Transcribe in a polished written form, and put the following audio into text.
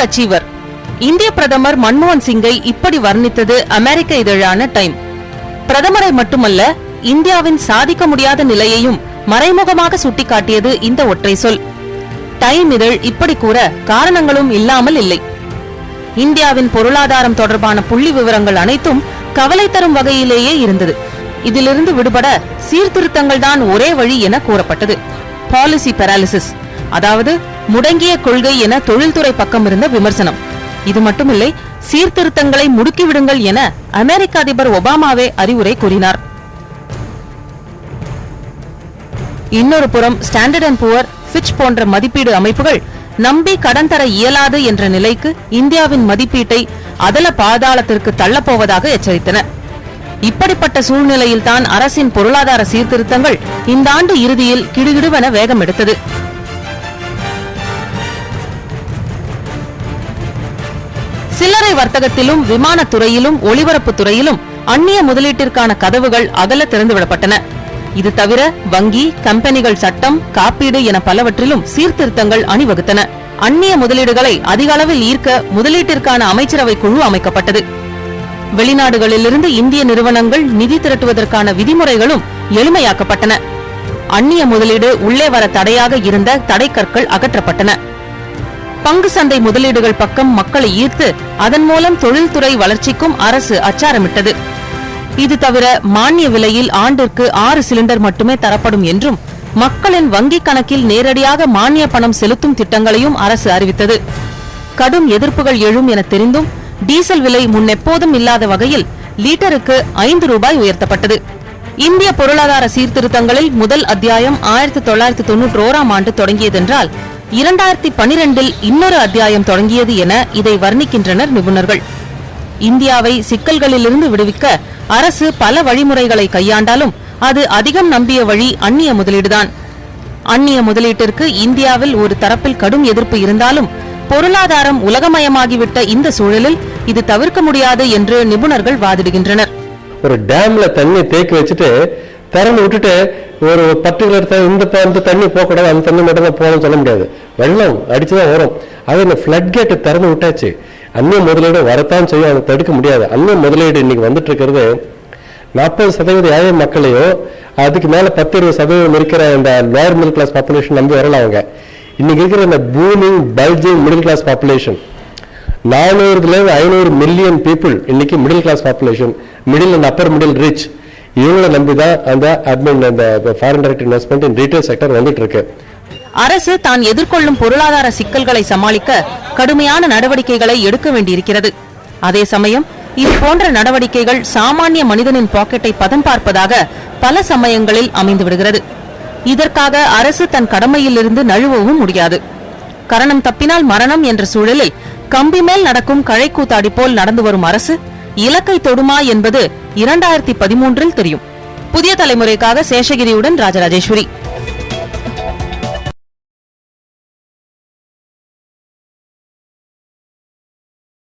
Achiever. இந்திய பிரதமர் மன்மோகன் சிங்கை இப்படி வர்ணித்தது அமெரிக்க இதழான டைம். பிரதமரை மட்டுமல்ல, இந்தியாவின் சாதிக்க முடியாத நிலையையும் மறைமுகமாக சுட்டிக்காட்டியது இந்த ஒற்றை சொல். டைம் இதழ் இப்படி கூற காரணங்களும் இல்லாமல் இல்லை. இந்தியாவின் பொருளாதாரம் தொடர்பான புள்ளி விவரங்கள் அனைத்தும் கவலை தரும் வகையிலேயே இருந்தது. இதிலிருந்து விடுபட சீர்திருத்தங்கள் தான் ஒரே வழி என கூறப்பட்டது. பாலிசி பாராலிசிஸ், அதாவது முடங்கிய கொள்கை என தொழில்துறை பக்கம் இருந்த விமர்சனம். இது மட்டுமில்லை, சீர்திருத்தங்களை முடுக்கிவிடுங்கள் என அமெரிக்க அதிபர் ஒபாமாவே அறிவுரை கூறினார். இன்னொரு புறம் ஸ்டாண்டர்ட் அண்ட் புவர், ஃபிட்ச் போன்ற மதிப்பீடு அமைப்புகள் நம்பி கடன் தர இயலாது என்ற நிலைக்கு இந்தியாவின் மதிப்பீட்டை அதல பாதாளத்திற்கு தள்ளப்போவதாக எச்சரித்தன. இப்படிப்பட்ட சூழ்நிலையில்தான் அரசின் பொருளாதார சீர்திருத்தங்கள் இந்த ஆண்டு இறுதியில் கிடுகிடுவென வேகம் எடுத்தது. சில்லறை வர்த்தகத்திலும் விமானத்துறையிலும் ஒளிபரப்புத் துறையிலும் அந்நிய முதலீட்டிற்கான கதவுகள் அகல திறந்துவிடப்பட்டன. இது தவிர வங்கி, கம்பெனிகள் சட்டம், காப்பீடு என பலவற்றிலும் சீர்திருத்தங்கள் அணிவகுத்தன. அந்நிய முதலீடுகளை அதிக அளவில் ஈர்க்க முதலீட்டிற்கான அமைச்சரவை குழு அமைக்கப்பட்டது. வெளிநாடுகளிலிருந்து இந்திய நிறுவனங்கள் நிதி திரட்டுவதற்கான விதிமுறைகளும் எளிமையாக்கப்பட்டன. அந்நிய முதலீடு உள்ளே வர தடையாக இருந்த தடைக்கற்கள் அகற்றப்பட்டன. பங்கு சந்தை முதலீடுகள் பக்கம் மக்களை ஈர்த்து அதன் மூலம் தொழில்துறை வளர்ச்சிக்கும் அரசு அச்சாரமிட்டது. இது தவிர மானிய விலையில் ஆண்டிற்கு 6 சிலிண்டர் மட்டுமே தரப்படும் என்றும் மக்களின் வங்கிக் கணக்கில் நேரடியாக மானிய பணம் செலுத்தும் திட்டங்களையும் அரசு அறிவித்தது. கடும் எதிர்ப்புகள் எழும் என தெரிந்தும் டீசல் விலை முன்னெப்போதும் இல்லாத வகையில் லீட்டருக்கு 5 ரூபாய் உயர்த்தப்பட்டது. இந்திய பொருளாதார சீர்திருத்தங்களில் முதல் அத்தியாயம் 1991ஆம் ஆண்டு தொடங்கியதென்றால் 2012இல் இன்னொரு அத்தியாயம் தொடங்கியது என இதை வர்ணிக்கின்றனர் நிபுணர்கள். இந்தியாவை சிக்கல்களிலிருந்து விடுவிக்க அரசு பல வழிமுறைகளை கையாண்டாலும் அது அதிகம் நம்பிய வழி அந்நிய முதலீடுதான். அந்நிய முதலீட்டிற்கு இந்தியாவில் ஒரு தரப்பில் கடும் எதிர்ப்பு இருந்தாலும் பொருளாதாரம் உலகமயமாகிவிட்ட இந்த சூழலில் இது தவிர்க்க முடியாது என்று நிபுணர்கள் வாதிடுகின்றனர். ஒரு டேம்ல தண்ணி தேக்கி வச்சுட்டு திறந்து விட்டுட்டு ஒரு பர்டிகுலர் இந்த தண்ணி போகக்கூடாது, அந்த தண்ணி மட்டும் தான் போகணும்னு சொல்ல முடியாது. வெள்ளம் அடிச்சுதான் வரும். அது இந்த பிளட் கேட் திறந்து விட்டாச்சு, அந்நிய முதலீடு வரத்தான் செய்யும், அதை தடுக்க முடியாது. அந்நிய முதலீடு இன்னைக்கு வந்துட்டு இருக்கிறது 40% ஏழை மக்களையும் அதுக்கு மேல 10-20% இருக்கிற இந்த லோயர் மிடில் கிளாஸ் பாப்புலேஷன் நம்பி வரலாம். அவங்க இன்னைக்கு இருக்கிற இந்த booming bulging middle class population 400-500 million people இன்னைக்கு middle class population, middle and upper middle rich, இவங்களை நம்பிதான் அந்த foreign direct investment in retail sector வந்துட்டு இருக்கு. அரசு தான் எதிர்கொள்ளும் பொருளாதார சிக்கல்களை சமாளிக்க கடுமையான நடவடிக்கைகளை எடுக்க வேண்டியிருக்கிறது. அதே சமயம் இது போன்ற நடவடிக்கைகள் சாமானிய மனிதனின் பாக்கெட்டை பதம் பார்ப்பதாக பல சமயங்களில் அமைந்து விடுகிறது. இதற்காக அரசு தன் கடமையிலிருந்து நழுவவும் முடியாது. கரணம் தப்பினால் மரணம் என்ற சூழலில் கம்பி மேல் நடக்கும் கழைக்கூத்தாடி போல் நடந்து வரும் அரசு இலக்கை தொடுமா என்பது 2013இல் தெரியும். புதிய தலைமுறைக்காக சேஷகிரியுடன் ராஜராஜேஸ்வரி.